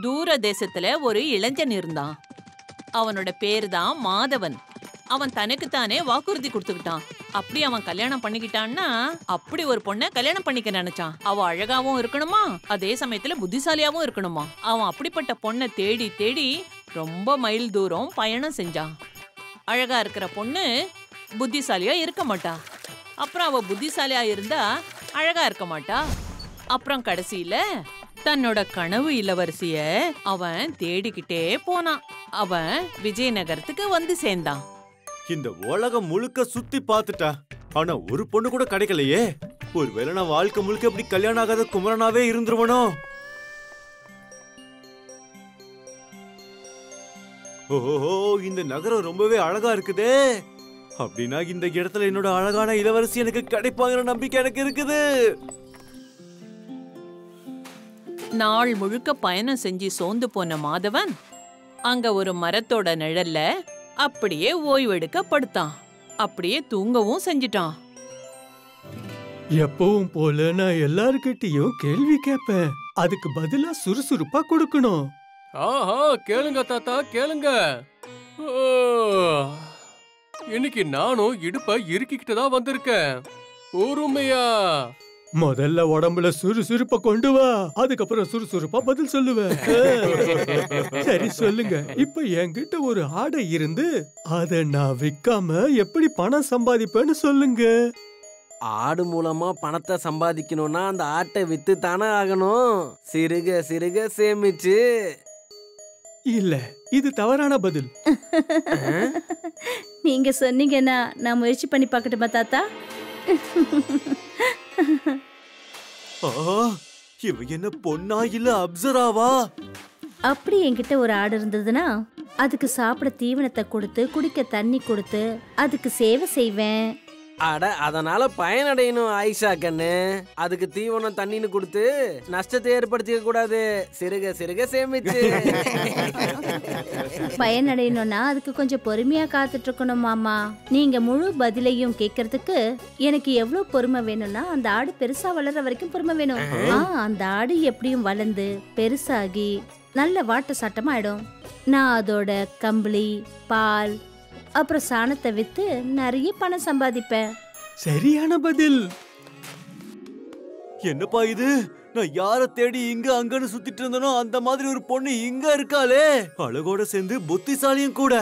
தூர தேசத்துல ஒரு இளைஞன் இருந்தான். அவனோட பேரு தான் மாதவன். அவன் தனக்குத்தானே வாக்குறுதி கொடுத்துக்கிட்டான். அப்படி அவன் கல்யாணம் பண்ணிக்கிட்டான்னா அப்படி ஒரு பொண்ணை கல்யாணம் பண்ணிக்க நினைச்சான். அவ அழகாவும் இருக்கணுமா, அதே சமயத்துல புத்திசாலியாவும் இருக்கணுமா. அவன் அப்படிப்பட்ட பொண்ணை தேடி தேடி ரொம்ப மைல் தூரம் பயணம் செஞ்சான். அழகா இருக்கிற பொண்ணு புத்திசாலியா இருக்க மாட்டா. அப்புறம் அவ புத்திசாலியா இருந்தா அழகா இருக்க மாட்டா. அப்புறம் கடைசியில தன்னோட கனவு இளவரசிய அவன் தேடிக்கிட்டே போனான். அவன் விஜயநகரத்துக்கு வந்து சேர்ந்தான். இந்த உலகம் முழுக்க சுத்தி பாத்துட்டா, ஆனா ஒரு பொண்ணு கூட கிடைக்கலையே. ஒருவேளை நான் வாழ்க்கை முழுக்க இப்படி கல்யாணம் ஆகாத குமரனாவே இருந்துருவனோ? ஓஹோ, இந்த நகரம் ரொம்பவே அழகா இருக்குதே. அப்படின்னா இந்த இடத்துல என்னோட அழகான இளவரசி எனக்கு கிடைப்பாங்கிற நம்பிக்கை எனக்கு இருக்குது. நாள் முழுக்க பயணம் செஞ்சு சோர்ந்து போன மாதவன் அங்க ஒரு மரத்தோட நிழல்ல அப்படியே ஓய்வெடுக்க படுத்தான். அப்படியே தூங்கவும் செஞ்சிட்டான். எப்பவும் போல நான் எல்லார்கிட்டயும் கேள்வி கேட்பேன், அதுக்கு பதிலா சுறுசுறுப்பா கொடுக்கணும். ஆஹா, கேளுங்க தாத்தா கேளுங்க. இன்னைக்கு நானும் இடுப்ப இறுக்கிக்கிட்டு தான் வந்திருக்கேன். பொறுமையா. முதல்ல உடம்புல சுறுசுறுப்ப கொண்டு வா, அதுக்கப்புறம் சுறுசுறுப்பா பதில் சொல்லுவேன். சரி சொல்லுங்க, இப்ப என்கிட்ட ஒரு ஆடை இருந்து அத நான் விக்காம எப்படி பணம் சம்பாதிப்பேன்னு சொல்லுங்க. ஆடு மூலமா பணத்தை சம்பாதிக்கணும்னா அந்த ஆட்டை வித்து தானே ஆகணும். சிறுக சிறுக சேமிச்சு. இல்ல, இது தவறான பதில். நீங்க சொன்னீங்கன்னா நான் முயற்சி பண்ணி பார்க்கட்டுமா தாத்தா? இவ என்ன பொண்ணா இல்ல அப்சராவா? அப்படி என்கிட்ட ஒரு ஆடு இருந்ததுன்னா அதுக்கு சாப்பிட தீவனத்தை கொடுத்து குடிக்க தண்ணி கொடுத்து அதுக்கு சேவை செய்வேன். அட, அதனால பயனடையணும் ஆயிஷா கண்ணு. அதுக்கு தீவனம் தண்ணின்னு கொடுத்து நஷ்டத்தை ஏற்படுத்திக்க கூடாது. சிறுக சிறுக சேமிச்சு. பயனடையணும்னா அதுக்கு கொஞ்சம் பொறுமையா காத்துட்டு இருக்கணும் மாமா. நீங்க முழு பதிலையும் கேட்கறதுக்கு எனக்கு எவ்வளவு பொறுமை வேணும்னா அந்த ஆடு பெருசா வளர்ற வரைக்கும் பொறுமை வேணும். அந்த ஆடு எப்படியும் வளர்ந்து பெருசாகி நல்ல வாட்ட சாட்டமா ஆயிடும். நான் அதோட கம்பளி, பால், அப்புறம் சாணத்தை வித்து நிறைய பணம் சம்பாதிப்பேன். சரியான பதில். என்னப்பா இது? நான் யார தேடி இங்க அங்கன்னு சுத்திட்டு இருந்தனோ அந்த மாதிரி ஒரு பொண்ணு இங்க இருக்காளே. அழகோட சேர்ந்து புத்திசாலியும் கூட.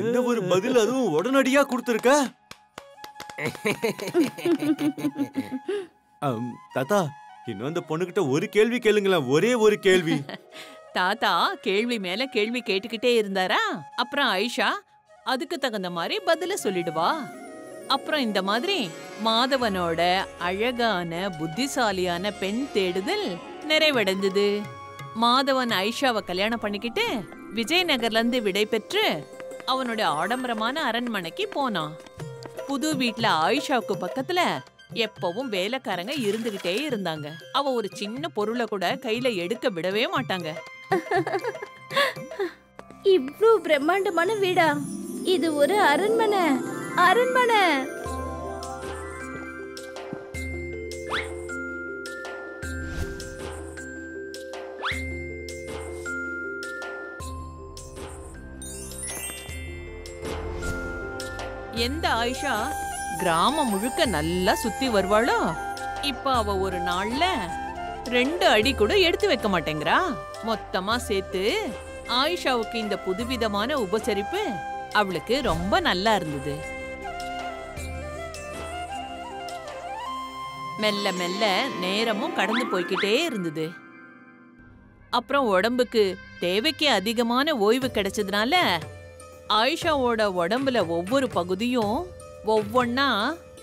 என்ன ஒரு பதில், அதுவும் உடனடியா கொடுத்திருக்க. தாத்தா, இன்னும் அந்த பொண்ணுகிட்ட ஒரு கேள்வி கேளுங்களேன், ஒரே ஒரு கேள்வி. தாத்தா கேள்வி மேல கேள்வி கேட்டுக்கிட்டே இருந்தாரா. அப்புறம் ஆயிஷா அதுக்கு தகுந்த மாதிரி பதில சொல்லிடுவா. அப்புறம் இந்த மாதிரி மாதவனோட அழகான புத்திசாலியான பெண் தேடுதல் நிறைவடைந்தது. மாதவன் ஆயிஷாவை கல்யாணம் பண்ணிக்கிட்டு விஜயநகர்ல இருந்து விடை பெற்று அவனோட ஆடம்பரமான அரண்மனைக்கு போனான். புது வீட்டுல ஆயிஷாவுக்கு பக்கத்துல எப்பவும் வேலைக்காரங்க இருந்துகிட்டே இருந்தாங்க. அவ ஒரு சின்ன பொருளை கூட கையில எடுக்க விடவே மாட்டாங்க. இவ்ளோ பிரம்மாண்டமான வீடா? இது ஒரு அரண்மனை. அரண்மனை. எந்த ஆயிஷா கிராமம் முழுக்க நல்லா சுத்தி வருவாளோ, இப்ப அவ ஒரு நாள்ல 2 அடி கூட எடுத்து வைக்க மாட்டேங்கிறா. மொத்தமா சேர்த்து ஆயிஷாவுக்கு இந்த புதுவிதமான உபசரிப்பு அவளுக்கு ரொம்ப நல்லா இருந்தது. மெல்ல மெல்ல நேரமும் கடந்து போய்கிட்டே இருந்தது. அப்புறம் உடம்புக்கு தேவைக்கு அதிகமான ஓய்வு கிடைச்சதுனால ஆயிஷாவோட உடம்புல ஒவ்வொரு பகுதியும் ஒவ்வொன்னா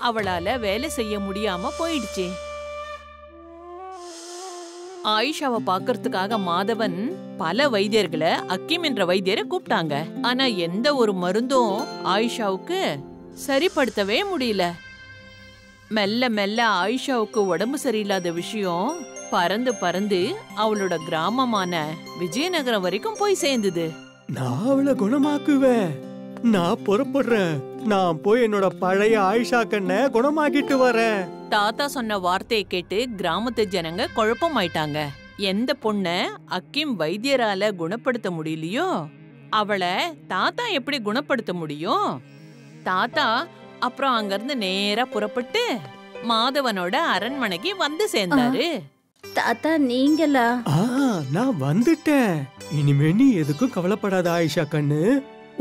அவளால வேலை செய்ய முடியாம போயிடுச்சு. ஆயிஷாவை பாக்குறதுக்காக மாதவன் பல வைத்தியர்களை, அக்கீம் என்ற வைத்தியரை கூப்பிட்டாங்க. ஆனா எந்த ஒரு மருந்தும் ஆயிஷாவுக்கு சரிப்படுத்தவே முடியல. மெல்ல மெல்ல ஆயிஷாவுக்கு உடம்பு சரியில்லாத விஷயம் பறந்து பறந்து அவளோட கிராமமான விஜயநகரம் வரைக்கும் போய் சேர்ந்தது. நான் அவளை குணமாக்குவேன். நான் புறப்படுறேன். நான் போய் என்னோட பழைய ஆயிஷா கண்ணை குணமாக்கிட்டு வரேன். தாத்தா சொன்ன வார்த்தையை கேட்டு கிராமத்து ஜனங்க குழப்பமாயிட்டாங்க. எந்த பொண்ண அக்கிம் வைத்தியரால குணப்படுத்த முடியலையோ அவளை தாத்தா எப்படி குணப்படுத்த முடியும்? தாத்தா அப்புறம் அங்கிருந்து நேரா புறப்பட்டு மாதவனோட அரண்மனைக்கு வந்து சேர்ந்தாரு. தாத்தா நீங்களா? நான் வந்துட்டேன். இனிமே நீ எதுக்கும் கவலைப்படாத ஆயிஷா கண்ணு.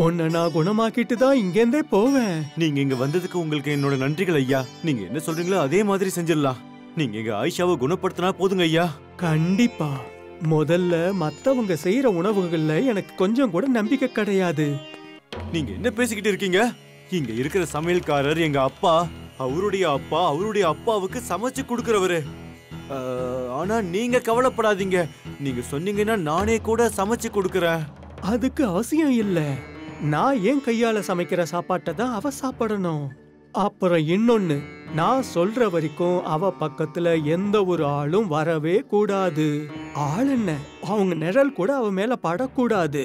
உன்னை நான் குணமாக்கிட்டு தான் இங்கேருந்தே போவேன். நீங்க இங்க வந்ததுக்கு உங்களுக்கு என்னோட நன்றிகள் ஐயா. நீங்க என்ன சொல்றீங்களோ அதே மாதிரி செஞ்சிடலாம். நீங்க எங்க ஆயிஷாவை குணப்படுத்தினா போதுங்க ஐயா. கண்டிப்பா. முதல்ல மத்தவங்க செய்யற உணவுகள்ல எனக்கு கொஞ்சம் கூட நம்பிக்கை கிடையாது. நீங்க என்ன பேசிக்கிட்டு இருக்கீங்க? இங்க இருக்கிற சமையல்காரர் எங்க அப்பா, அவருடைய அப்பாவுக்கு சமைச்சு கொடுக்கறவரு. ஆனா நீங்க கவலைப்படாதீங்க. நீங்க சொன்னீங்கன்னா நானே கூட சமைச்சு கொடுக்கறேன். அதுக்கு அவசியம் இல்ல. நான் என் கையால சமைக்கிற சாப்பாட்டை தான் அவ சாப்பிடணும். அப்புறம் இன்னொன்னு, நான் சொல்ற வரைக்கும் அவ பக்கத்துல எந்த ஒரு ஆளும் வரவே கூடாது. ஆள் என்ன, அவங்க நிழல் கூட அவ மேல படக்கூடாது.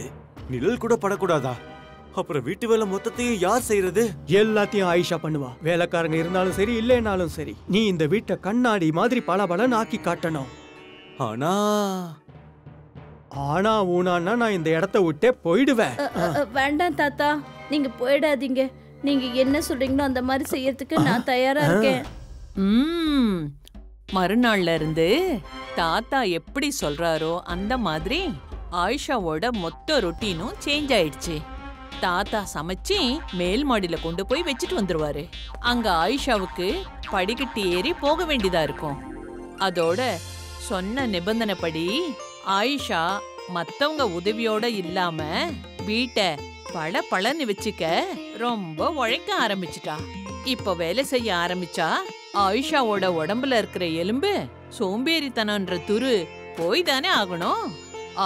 நிழல் கூட படக்கூடாதா? அப்புறம் வீட்டு வேலை மொத்தத்தையும் யார் செய்யறது? எல்லாத்தையும் ஆயிஷா பண்ணுவா. வேலைக்காரங்க இருந்தாலும் சரி இல்லைனாலும் சரி. நீ இந்த வீட்டை கண்ணாடி மாதிரி பளபளன்னு ஆக்கி காட்டணும். ஆனா ஊனான்னா நான் இந்த இடத்த விட்டே போயிடுவேன். வேண்டாம் தாத்தா, நீங்க போயிடாதீங்க. நீங்க என்ன சொல்றீங்களோ அந்த மாதிரி செய்யறதுக்கு நான் தயாரா இருக்கேன். மறுநாள்ல இருந்து தாத்தா எப்படி சொல்றாரோ அந்த மாதிரி ஆயிஷாவோட மொத்த ரொட்டீனும் சேஞ்ச் ஆயிடுச்சு. தாத்தா சமைச்சு மேல் மாடியில கொண்டு போய் வச்சுட்டு வந்துருவாரு. அங்க ஆயிஷாவுக்கு படிக்கட்டு ஏறி போக வேண்டியதா இருக்கும். அதோட சொன்ன நிபந்தனைப்படி ஆயிஷா மத்தவங்க உதவியோட இல்லாம வீட்டை பளபளன்னு வச்சுக்க ரொம்ப உழைக்க ஆரம்பிச்சிட்டா. இப்ப வேலை செய்ய ஆரம்பிச்சா ஆயிஷாவோட உடம்புல இருக்கிற எலும்பு சோம்பேறித்தனம்ன்ற துரு போய் தானே ஆகணும்.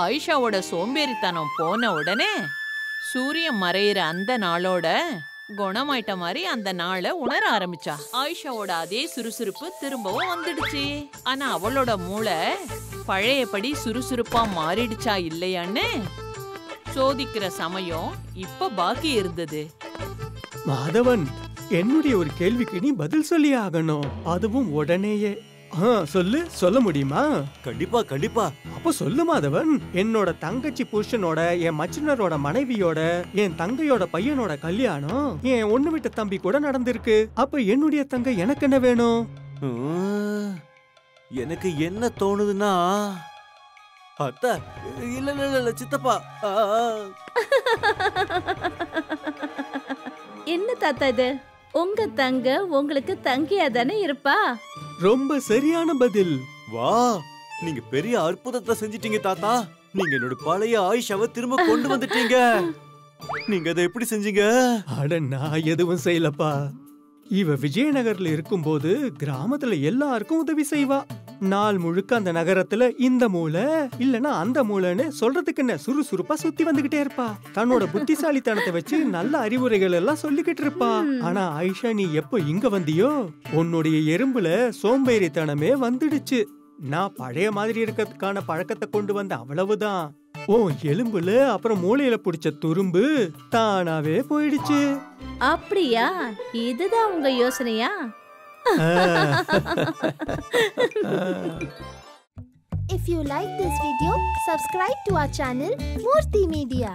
ஆயிஷாவோட சோம்பேறித்தனம் போன உடனே சூரியன் மறையிற அந்த நாளோட குணமாயிட்ட மாதிரி அந்த நாளை உணர ஆரம்பிச்சா. ஆயிஷாவோட அதே சுறுசுறுப்பு திரும்பவும் வந்துடுச்சு. ஆனா அவளோட மூளை பழையபடி சுறுசுறுப்பா மாறிடுச்சா இல்லையான்னு சோதிக்கிற சமயம் இப்ப பாக்கி இருந்தது. மாதவன், என்னுடைய ஒரு கேள்விக்கு நீ பதில் சொல்லி ஆகணும். அதுவும் உடனேயே. சொல்ல முடியுமா? கண்டிப்பா கண்டிப்பா. அப்ப சொல்லு மாதவன். என்னோட தங்கச்சி புருஷனோட, என் மச்சினரோட மனைவியோட, என் தங்கையோட பையனோட கல்யாணம் என் ஒண்ணு விட்ட தம்பி கூட நடந்திருக்கு. அப்ப என்னுடைய தங்கை எனக்கு என்ன வேணும்? எனக்கு என்ன தோணுதுன்னா, அத்தை இல்ல சித்தப்பா. என்ன தாத்தா இது? உங்க தங்க உங்களுக்கு தங்கியா தானே இருப்பா? ரொம்ப சரியான பதில். வா, நீங்க பெரிய அற்புதத்தை செஞ்சிட்டீங்க தாத்தா. நீங்க என்னோட பழைய ஆயிஷாவை திரும்ப கொண்டு வந்துட்டீங்க. நீங்க அதை எப்படி செஞ்சீங்க? அட, நான் எதுவும் செய்யலப்பா. இவ விஜயநகர்ல இருக்கும்போது கிராமத்துல எல்லாருக்கும் உதவி செய்வா. நாள் முழுக்க அந்த நகரத்துல இந்த மூலை இல்லனா அந்த மூலைன்னு சொல்றதுக்கு என்ன சுறுசுறுப்பா சுத்தி வந்துகிட்டே இருப்பா. தன்னோட புத்திசாலித்தனத்தை வச்சு நல்ல அறிவுரைகள் எல்லாம் சொல்லிக்கிட்டு இருப்பா. ஆனா ஆயிஷா, நீ எப்போ இங்க வந்தியோ உன்னுடைய எறும்புல சோம்பேறித்தனமே வந்துடுச்சு. நான் பழைய மாதிரி இருக்கிறதுக்கான பழக்கத்தை கொண்டு வந்த, அவ்வளவுதான். ஓ எலும்புல அப்புறம் மூளையில பிடிச்ச துரும்பு தானாவே போயிடுச்சு. அப்படியா? இதுதான் உங்க யோசனையா? If you like this video, subscribe to our channel Murthy Media.